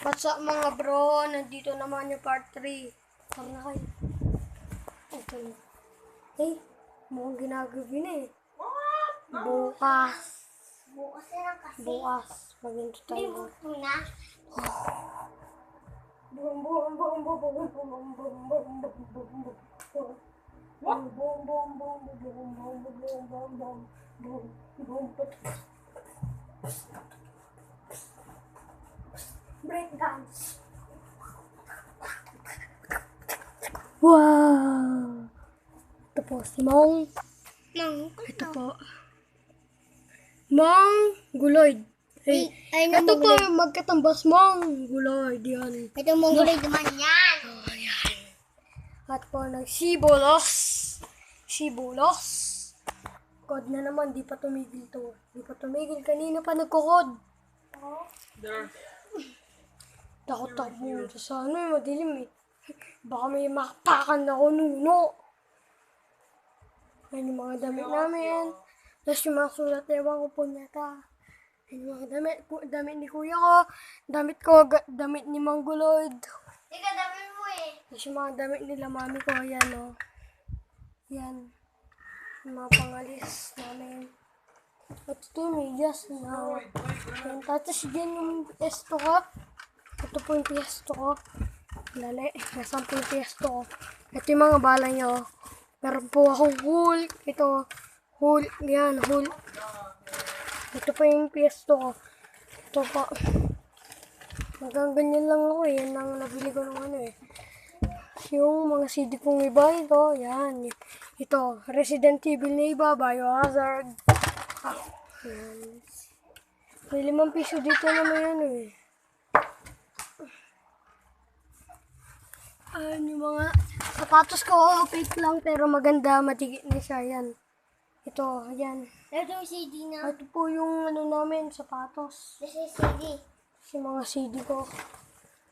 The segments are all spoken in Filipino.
What's up mga bro? Nandito naman yung part 3. Tara na kayo. Okay. Hey, mukhang ginagabi na eh. Bukas. Bukas na lang kasi. Bukas. Mag-into Hindi tayo. bukas mo na. Boom, boom, boom, boom, boom, boom, boom, boom, boom, boom, boom, boom. Boom, boom, boom, boom, boom, boom, boom, boom, boom, boom, boom, boom. Breakdance. Wow! Ito po si Mong. Ito po. Mong Guloyd. Hey, Ay, ito po yung magkatambas Mong Guloyd. Yan. ito mongoloid naman yan. Oh, yan. At po nagsibolos. Sibolos. Code na naman, di pa tumigil to. Di pa tumigil. Kanina pa nagkukod. Takot ako. Sa ano, madilim eh. Baka may makapakan ako nuno. Yan yung mga damit namin. Tapos yung mga sulat, ewan ko po nata. Yan yung mga damit ni kuya ko. Damit ko, damit ni Mongoloid. Ika, dami mo eh. Tapos yung mga damit nila mami ko, yan o. Yan. Yung mga pangalis namin. At ito yung medyas na. Yan. Tapos dyan yung esto ko. Ito po yung piesto ko. Lali. Nasaan po yung piesto ko. Ito yung mga bala nyo. Meron po akong Hulk. Ito. Hulk. Yan. Hulk. Ito po yung piesto ko. Ito po. Hanggang ganyan lang ako eh. Yan ang nabili ko ng ano eh. Yung mga CD kong iba. Ito. Yan. Ito. Resident Evil na iba. Biohazard. Yan. May 5 piso dito naman yan eh. Yung mga sapatos ko, fake lang pero maganda, matigit na siya, yan. Ito, yan. Ito yung CD na. Ito po yung ano namin, sapatos. This is CD. Yung mga CD ko.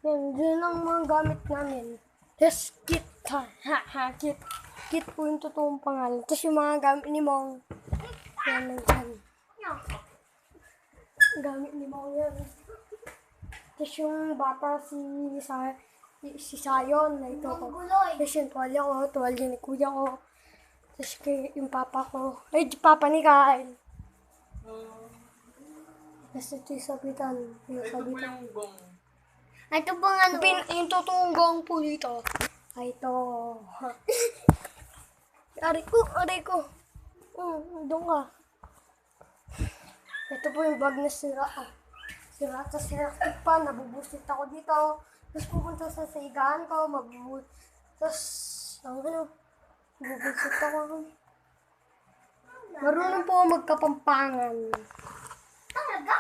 Yan, dyan ang mga gamit namin. Tapos, kit. Kit. Kit po yung totoong pangalan. Tapos yung mga gamit ni Mong. Yan, yan. Gamit ni Mong yan. Tapos yung bata si Sayon, na ito ko. Mongoloid. Tapos yung tuwalya ni kuya ko. Tapos yung papa ko. Ay, papa ni Kyle. Tapos ito yung sabitan. Yung sabitan. Ito bang ano? Yung totoong gong po dito. Ay, ito. Aray ko. Doon ka. Ito po yung bag na sira. Sira. Tapos sira pa. Nabubusit ako dito. Tapos pupunta sa saigaan ko. Tapos, bubusit ako. Marunong po ako magkapampangan. Talaga?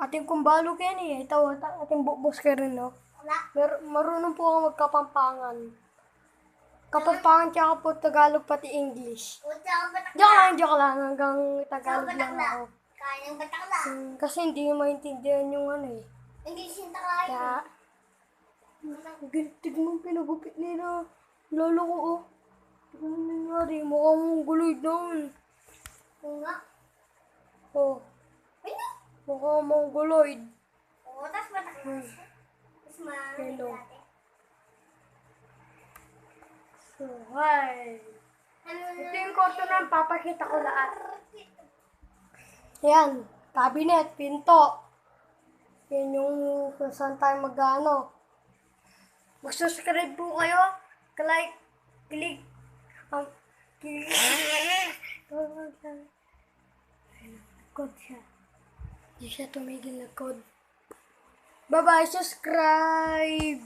Ating kumbalo yan eh. Ito, ating bubos ka rin, no? Wala. Marunong po ako magkapampangan. Kapampangan tsaka po Tagalog pati English. Punta ka batak Joke lang. Hanggang Tagalog lang ako. Kaya ng batak na. Kasi hindi ko maintindihan yung ano eh. English yung takay. Kaya, tignan mo pinagupit nila. Lolo ko, oh. Ano nangyari? Mukhang mong guloy doon. Oo nga. Oh, Ano? mukhang mong guloy. Oo, tapos batak na. Tapos Hello. natin. So, hi. Ito yung kwarto na papakita ko lahat. Yan, cabinet, pinto. Yan yung kung saan tayo mag-ano. Mag-subscribe po kayo. Like, click. Code siya. Hindi siya tumigil na code. Bye-bye, subscribe.